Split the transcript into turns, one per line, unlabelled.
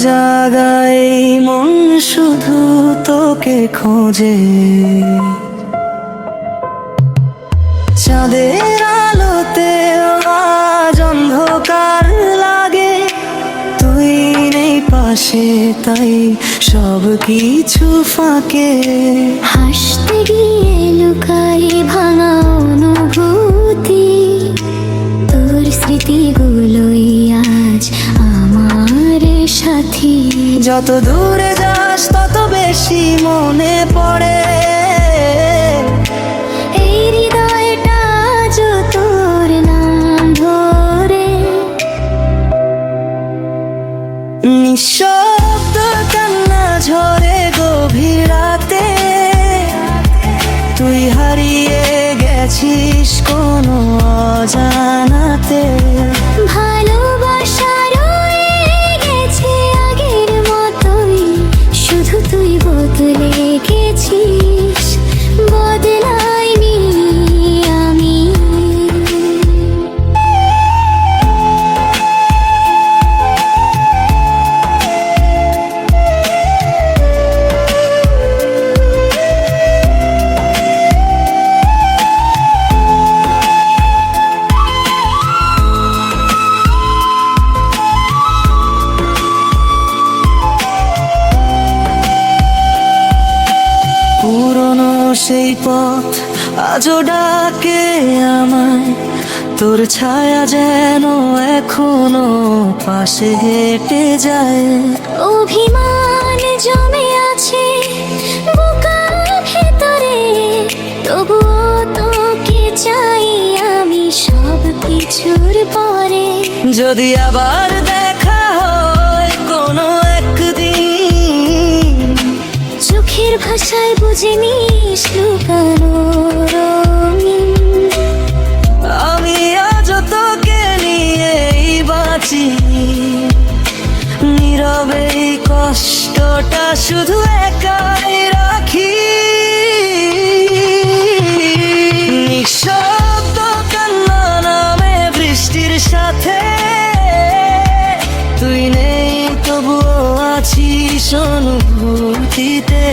জাগায় মন শুধু তোকে খোঁজে। চাঁদের আলোতে আজ অন্ধকার লাগে, তুই নেই পাশে তাই সব কিছু ফাঁকে।
হাসতে গিয়ে লুকাই ভাঙা অনুভূতি, তোর স্মৃতিগুলোই আজ আমার সাথী।
যত দূরে যাস তত বেশি মনে পড়ে,
এই হৃদয়টা আজ তোর নাম ধরে।
নিঃশব্দ কান্না ঝরে গভীর রাতে, তুই হারিয়ে গেছিস কোনো অজানাতে।
ভালোবাসা রয়ে গেছে আগের মতোই, শুধু তুই বদলে গেছিস, বদলাইনি আমি।
পুরনো সেই পথ আজও ডাকে আমায়, তোর ছায়া যেন এখনো পাশে হেঁটে যায়।
অভিমান জমে আছে বুকের ভেতরে, তবুও তোকে চাই আমি সব কিছুর পরে।
যদি আবার দেখা হয় কোনো একদিন,
চোখের ভাষায় বুঝে নিস লুকানো রঙিন।
আমি আজ তোকে নিয়েই বাঁচি, নীরবে এই কষ্টটা শুধু একাই রাখি। নিঃশব্দ কান্না নামে বৃষ্টির সাথে, তুই নেই তবুও আছিস অনুভূতিতে।